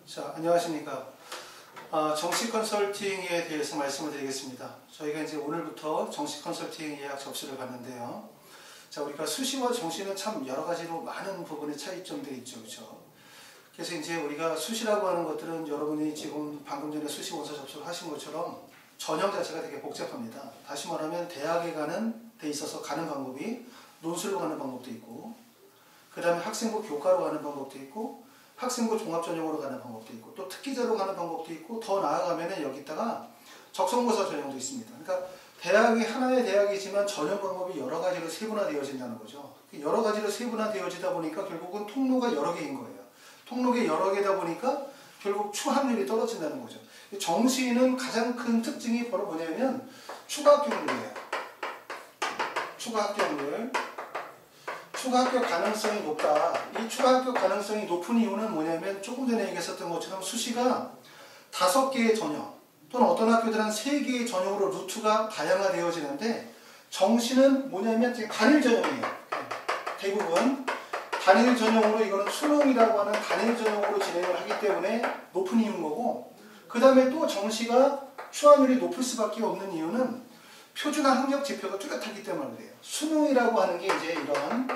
자, 안녕하십니까. 정식 컨설팅에 대해서 말씀을 드리겠습니다. 저희가 이제 오늘부터 정식 컨설팅 예약 접수를 받는데요. 자, 우리가 수시와 정시는 참 여러 가지로 많은 부분의 차이점들이 있죠. 그렇죠? 그래서 이제 우리가 수시라고 하는 것들은 여러분이 지금 방금 전에 수시 원서 접수를 하신 것처럼 전형 자체가 되게 복잡합니다. 다시 말하면 대학에 가는 데 있어서 가는 방법이 논술로 가는 방법도 있고, 그 다음에 학생부 교과로 가는 방법도 있고, 학생부 종합전형으로 가는 방법도 있고, 또 특기자로 가는 방법도 있고, 더 나아가면은 여기다가 적성고사 전형도 있습니다. 그러니까 대학이 하나의 대학이지만 전형 방법이 여러 가지로 세분화되어진다는 거죠. 여러 가지로 세분화되어지다 보니까 결국은 통로가 여러 개인 거예요. 통로가 여러 개다 보니까 결국 추합률이 떨어진다는 거죠. 정시는 가장 큰 특징이 바로 뭐냐면 추가 합격률이에요. 추가 합격률. 추가 합격 가능성이 높다. 이 추가 합격 가능성이 높은 이유는 뭐냐면 조금 전에 얘기했었던 것처럼 수시가 5개의 전형 또는 어떤 학교들은 3개의 전형으로 루트가 다양화되어지는데, 정시는 뭐냐면 단일 전형이에요. 대부분 단일 전형으로, 이거는 수능이라고 하는 단일 전형으로 진행을 하기 때문에 높은 이유인 거고, 그 다음에 또 정시가 추하율이 높을 수밖에 없는 이유는 표준화 학력 지표가 뚜렷하기 때문에 그래요. 수능이라고 하는 게 이제 이런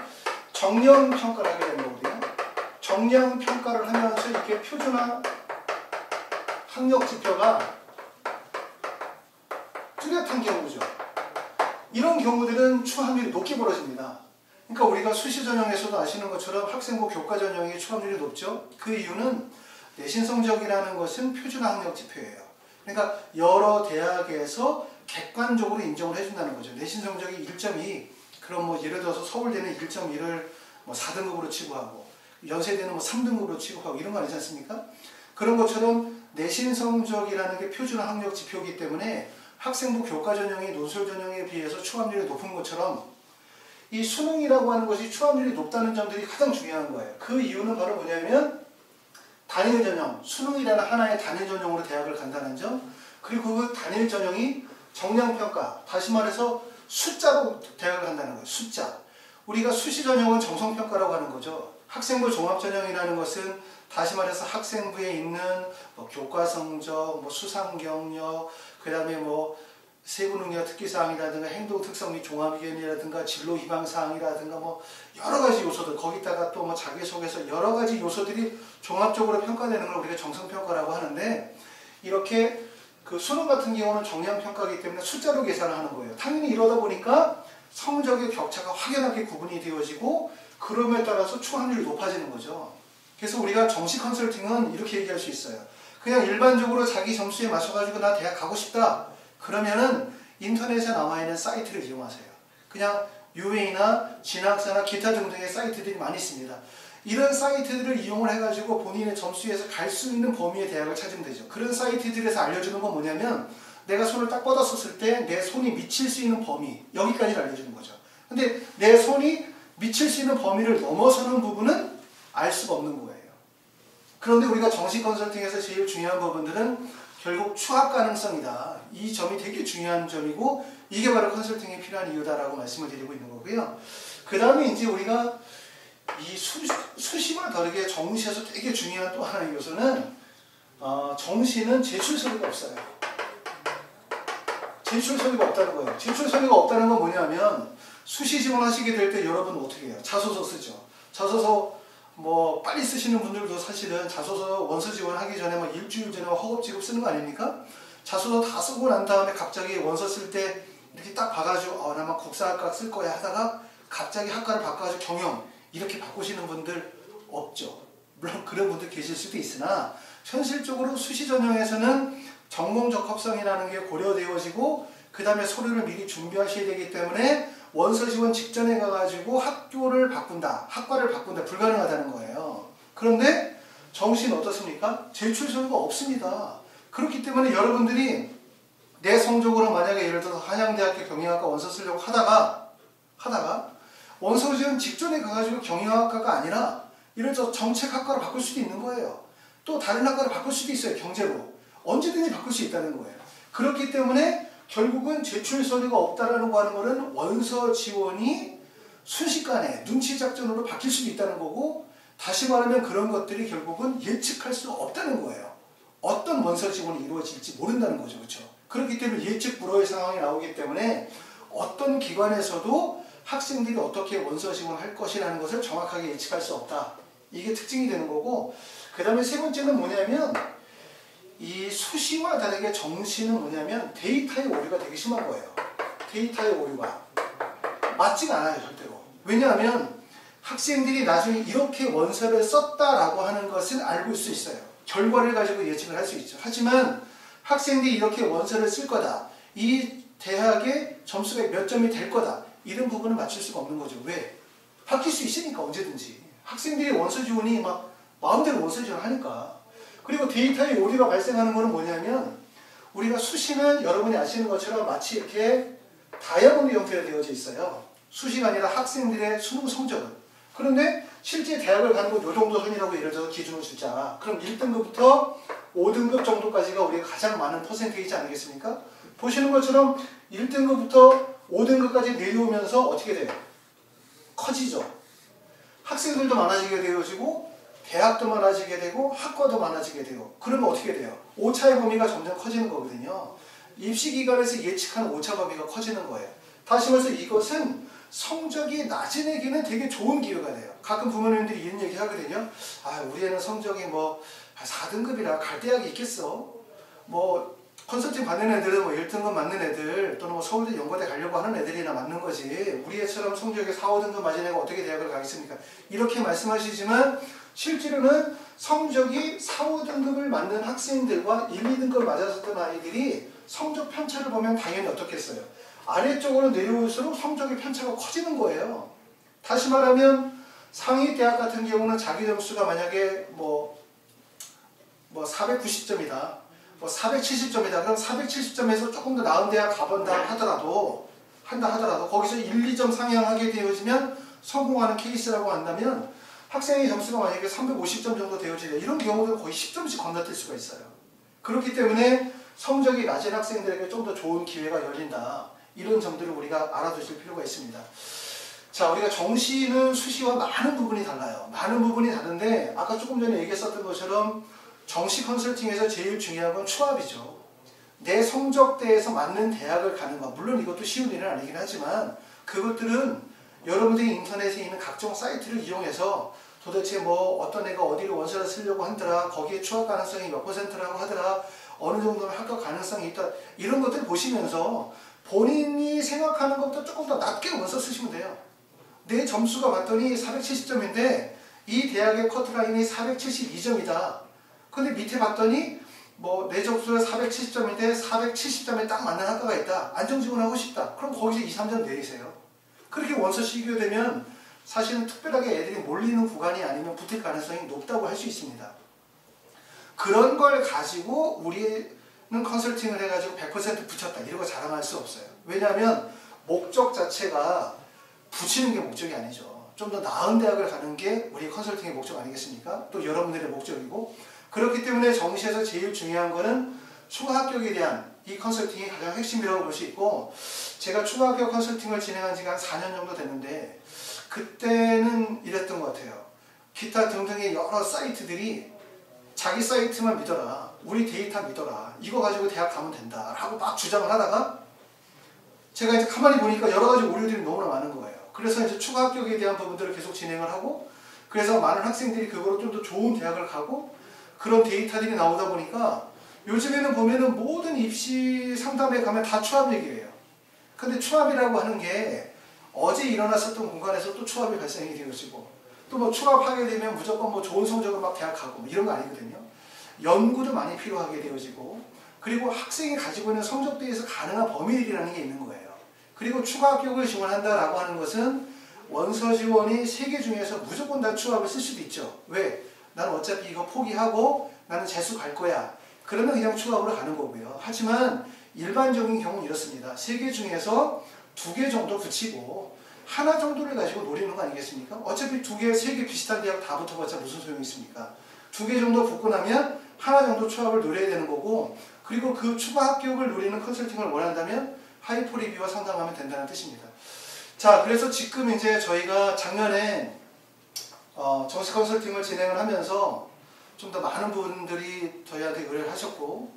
정량 평가를 하게 되는 거거든요. 정량 평가를 하면서 이렇게 표준화 학력 지표가 뚜렷한 경우죠. 이런 경우들은 추함률이 높게 벌어집니다. 그러니까 우리가 수시 전형에서도 아시는 것처럼 학생부 교과 전형의 추함률이 높죠. 그 이유는 내신 성적이라는 것은 표준화 학력 지표예요. 그러니까 여러 대학에서 객관적으로 인정을 해준다는 거죠. 내신 성적이 1.2, 그럼 뭐 예를 들어서 서울대는 1.1을 뭐 4등급으로 취급하고, 연세대는 뭐 3등급으로 취급하고, 이런 거 아니지 않습니까? 그런 것처럼 내신 성적이라는 게 표준화 학력 지표이기 때문에 학생부 교과 전형이 논술 전형에 비해서 추함률이 높은 것처럼 이 수능이라고 하는 것이 추함률이 높다는 점들이 가장 중요한 거예요. 그 이유는 바로 뭐냐면 단일 전형, 수능이라는 하나의 단일 전형으로 대학을 간다는 점, 그리고 그 단일 전형이 정량평가, 다시 말해서 숫자로 대학을 간다는 거예요. 숫자. 우리가 수시 전형은 정성평가라고 하는 거죠. 학생부 종합전형이라는 것은 다시 말해서 학생부에 있는 뭐 교과 성적, 뭐 수상 경력, 그 다음에 뭐 세부능력 특기사항이라든가 행동특성 및 종합의견이라든가 진로 희망사항이라든가 뭐 여러 가지 요소들, 거기다가 또 뭐 자기소개서, 여러 가지 요소들이 종합적으로 평가되는 걸 우리가 정성평가라고 하는데, 이렇게 그 수능 같은 경우는 정량평가이기 때문에 숫자로 계산을 하는 거예요. 당연히 이러다 보니까 성적의 격차가 확연하게 구분이 되어지고, 그럼에 따라서 추함률이 높아지는 거죠. 그래서 우리가 정식 컨설팅은 이렇게 얘기할 수 있어요. 그냥 일반적으로 자기 점수에 맞춰가지고 나 대학 가고 싶다. 그러면은 인터넷에 나와있는 사이트를 이용하세요. 그냥 UA나 진학사나 기타 등등의 사이트들이 많이 있습니다. 이런 사이트들을 이용을 해가지고 본인의 점수에서 갈 수 있는 범위의 대학을 찾으면 되죠. 그런 사이트들에서 알려주는 건 뭐냐면 내가 손을 딱 뻗었을 때 내 손이 미칠 수 있는 범위, 여기까지를 알려주는 거죠. 근데 내 손이 미칠 수 있는 범위를 넘어서는 부분은 알 수가 없는 거예요. 그런데 우리가 정식 컨설팅에서 제일 중요한 부분들은 결국 추합 가능성이다. 이 점이 되게 중요한 점이고, 이게 바로 컨설팅이 필요한 이유다라고 말씀을 드리고 있는 거고요. 그 다음에 이제 우리가 이 수시와 다르게 정시에서 되게 중요한 또 하나의 요소는 정시는 제출 서류가 없어요. 제출 서류가 없다는 거예요. 제출 서류가 없다는 건 뭐냐면 수시 지원하시게 될 때 여러분 어떻게 해요? 자소서 쓰죠. 자소서 뭐 빨리 쓰시는 분들도 사실은 자소서 원서 지원하기 전에 막 일주일 전에 허겁 지겁 쓰는 거 아닙니까? 자소서 다 쓰고 난 다음에 갑자기 원서 쓸 때 이렇게 딱 봐가지고 나 막 국사학과 쓸 거야 하다가 갑자기 학과를 바꿔가지고 경영 이렇게 바꾸시는 분들 없죠. 물론 그런 분들 계실 수도 있으나 현실적으로 수시 전형에서는 전공 적합성이라는 게 고려되어지고, 그 다음에 서류를 미리 준비하셔야 되기 때문에 원서 지원 직전에 가가지고 학교를 바꾼다, 학과를 바꾼다, 불가능하다는 거예요. 그런데 정시는 어떻습니까? 제출 서류가 없습니다. 그렇기 때문에 여러분들이 내 성적으로 만약에 예를 들어서 한양대학교 경영학과 원서 쓰려고 하다가 원서 지원 직전에 가가지고 경영학과가 아니라 예를 들어서 정책학과로 바꿀 수도 있는 거예요. 또 다른 학과로 바꿀 수도 있어요. 경제로. 언제든지 바꿀 수 있다는 거예요. 그렇기 때문에 결국은 제출 서류가 없다라는 거 하는 거는 원서 지원이 순식간에 눈치 작전으로 바뀔 수도 있다는 거고, 다시 말하면 그런 것들이 결국은 예측할 수 없다는 거예요. 어떤 원서 지원이 이루어질지 모른다는 거죠. 그렇죠? 그렇기 때문에 예측 불허의 상황이 나오기 때문에 어떤 기관에서도 학생들이 어떻게 원서 지원할 것이라는 것을 정확하게 예측할 수 없다. 이게 특징이 되는 거고, 그 다음에 세 번째는 뭐냐면 이 수시와 다르게 정시는 뭐냐면 데이터의 오류가 되게 심한 거예요. 데이터의 오류가 맞지가 않아요. 절대로. 왜냐하면 학생들이 나중에 이렇게 원서를 썼다라고 하는 것은 알고 수 있어요. 결과를 가지고 예측을 할 수 있죠. 하지만 학생들이 이렇게 원서를 쓸 거다. 이 대학의 점수가 몇 점이 될 거다. 이런 부분을 맞출 수가 없는 거죠. 왜? 바뀔 수 있으니까 언제든지. 학생들이 원서 지원이 막 마음대로 원서 지원하니까. 그리고 데이터의 오류가 발생하는 것은 뭐냐면 우리가 수시는 여러분이 아시는 것처럼 마치 이렇게 다이아몬드 형태로 되어져 있어요. 수시가 아니라 학생들의 수능 성적은. 그런데 실제 대학을 가는 건 요 정도 선이라고 예를 들어서 기준을 주자. 그럼 1등급부터 5등급 정도까지가 우리가 가장 많은 퍼센테이지 아니겠습니까? 보시는 것처럼 1등급부터 5등급까지 내려오면서 어떻게 돼요? 커지죠. 학생들도 많아지게 되어지고 대학도 많아지게 되고 학과도 많아지게 되고 그러면 어떻게 돼요? 오차의 범위가 점점 커지는 거거든요. 입시기관에서 예측하는 오차 범위가 커지는 거예요. 다시 말해서 이것은 성적이 낮은 애기는 되게 좋은 기회가 돼요. 가끔 부모님들이 이런 얘기 하거든요. 아, 우리 애는 성적이 뭐 4등급이라 갈 대학이 있겠어. 뭐 컨설팅 받는 애들은 뭐 1등급 맞는 애들 또는 뭐 서울대 연고대 가려고 하는 애들이나 맞는 거지. 우리 애처럼 성적이 4, 5등급 맞은 애가 어떻게 대학을 가겠습니까? 이렇게 말씀하시지만 실제로는 성적이 4, 5등급을 맞는 학생들과 1, 2등급 맞았었던 아이들이 성적 편차를 보면 당연히 어떻겠어요? 아래쪽으로 내려올수록 성적의 편차가 커지는 거예요. 다시 말하면 상위 대학 같은 경우는 자기 점수가 만약에 뭐 490점이다. 뭐 470점이다. 그럼 470점에서 조금 더 나은 대학 가본다 하더라도 거기서 1, 2점 상향하게 되어지면 성공하는 케이스라고 한다면 학생의 점수가 만약에 350점 정도 되어지냐 이런 경우는 거의 10점씩 건너뛸 수가 있어요. 그렇기 때문에 성적이 낮은 학생들에게 좀 더 좋은 기회가 열린다. 이런 점들을 우리가 알아두실 필요가 있습니다. 자, 우리가 정시는 수시와 많은 부분이 달라요. 많은 부분이 다른데 아까 조금 전에 얘기했었던 것처럼 정시 컨설팅에서 제일 중요한 건 추합이죠. 내 성적대에서 맞는 대학을 가는 것. 물론 이것도 쉬운 일은 아니긴 하지만 그것들은 여러분들이 인터넷에 있는 각종 사이트를 이용해서 도대체 뭐 어떤 애가 어디로 원서를 쓰려고 하더라. 거기에 추합 가능성이 몇 %라고 하더라. 어느 정도는 합격 가능성이 있다. 이런 것들 보시면서 본인이 생각하는 것보다 조금 더 낮게 원서 쓰시면 돼요. 내 점수가 봤더니 470점인데 이 대학의 커트라인이 472점이다. 근데 밑에 봤더니 뭐 내 점수가 470점인데 470점에 딱 맞는 학과가 있다. 안정지원하고 싶다. 그럼 거기서 2, 3점 내리세요. 그렇게 원서 시기가 되면 사실은 특별하게 애들이 몰리는 구간이 아니면 붙을 가능성이 높다고 할 수 있습니다. 그런 걸 가지고 우리는 컨설팅을 해가지고 100% 붙였다 이런 거 자랑할 수 없어요. 왜냐하면 목적 자체가 붙이는 게 목적이 아니죠. 좀 더 나은 대학을 가는 게 우리 컨설팅의 목적 아니겠습니까? 또 여러분들의 목적이고 그렇기 때문에 정시에서 제일 중요한 거는 추가 합격에 대한 이 컨설팅이 가장 핵심이라고 볼 수 있고 제가 추가 합격 컨설팅을 진행한 지가 한 4년 정도 됐는데 그때는 이랬던 것 같아요. 기타 등등의 여러 사이트들이 자기 사이트만 믿어라. 우리 데이터 믿어라. 이거 가지고 대학 가면 된다. 하고 막 주장을 하다가 제가 이제 가만히 보니까 여러 가지 오류들이 너무나 많은 거예요. 그래서 이제 추가 합격에 대한 부분들을 계속 진행을 하고 그래서 많은 학생들이 그거로 좀 더 좋은 대학을 가고 그런 데이터들이 나오다 보니까 요즘에는 보면은 모든 입시 상담에 가면 다 추합 얘기예요. 근데 추합이라고 하는 게 어제 일어났었던 공간에서 또 추합이 발생이 되어지고 또 뭐 추합하게 되면 무조건 뭐 좋은 성적으로 막 대학 가고 뭐 이런 거 아니거든요. 연구도 많이 필요하게 되어지고 그리고 학생이 가지고 있는 성적대에서 가능한 범위들이라는 게 있는 거예요. 그리고 추가 합격을 지원한다라고 하는 것은 원서 지원이 3개 중에서 무조건 다 추합을 쓸 수도 있죠. 왜? 나는 어차피 이거 포기하고 나는 재수 갈 거야. 그러면 그냥 추합으로 가는 거고요. 하지만 일반적인 경우는 이렇습니다. 3개 중에서 2개 정도 붙이고 하나 정도를 가지고 노리는 거 아니겠습니까? 어차피 2개, 3개 비슷한 대학 다 붙어봤자 무슨 소용이 있습니까? 2개 정도 붙고 나면 하나 정도 추합을 노려야 되는 거고 그리고 그 추가 합격을 노리는 컨설팅을 원한다면 하이포 리뷰와 상담하면 된다는 뜻입니다. 자, 그래서 지금 이제 저희가 작년에 정식 컨설팅을 진행을 하면서 좀 더 많은 분들이 저희한테 의뢰를 하셨고,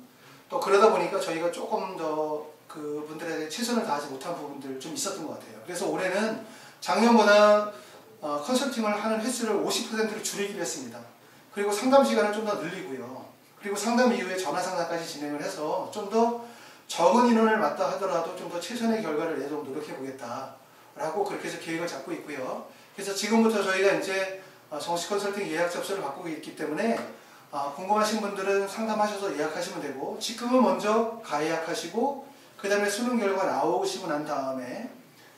또 그러다 보니까 저희가 조금 더 그분들에게 최선을 다하지 못한 부분들 좀 있었던 것 같아요. 그래서 올해는 작년보다 컨설팅을 하는 횟수를 50%를 줄이기로 했습니다. 그리고 상담 시간을 좀 더 늘리고요. 그리고 상담 이후에 전화 상담까지 진행을 해서 좀 더 적은 인원을 맞다 하더라도 좀 더 최선의 결과를 내도록 노력해 보겠다라고 그렇게 해서 계획을 잡고 있고요. 그래서 지금부터 저희가 이제 정식 컨설팅 예약 접수를 받고 있기 때문에 궁금하신 분들은 상담하셔서 예약하시면 되고, 지금은 먼저 가예약하시고 그 다음에 수능 결과 나오시고 난 다음에,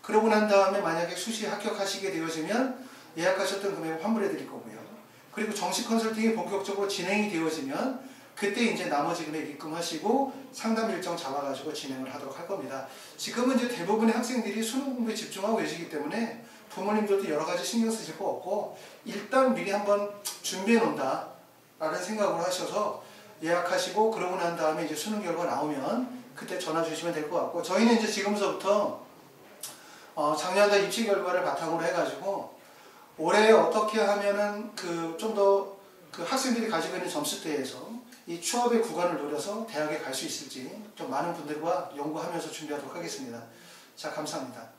그러고 난 다음에 만약에 수시에 합격하시게 되어지면 예약하셨던 금액을 환불해 드릴 거고요. 그리고 정식 컨설팅이 본격적으로 진행이 되어지면 그때 이제 나머지 금액 입금하시고 상담 일정 잡아가지고 진행을 하도록 할 겁니다. 지금은 이제 대부분의 학생들이 수능 공부에 집중하고 계시기 때문에 부모님들도 여러 가지 신경 쓰실 거 없고, 일단 미리 한번 준비해 놓는다 라는 생각을 하셔서 예약하시고, 그러고 난 다음에 이제 수능 결과 나오면 그때 전화 주시면 될 것 같고, 저희는 이제 지금서부터 작년에 입시 결과를 바탕으로 해가지고 올해 어떻게 하면은 좀 더 학생들이 가지고 있는 점수대에서 이 취업의 구간을 노려서 대학에 갈 수 있을지 좀 많은 분들과 연구하면서 준비하도록 하겠습니다. 자, 감사합니다.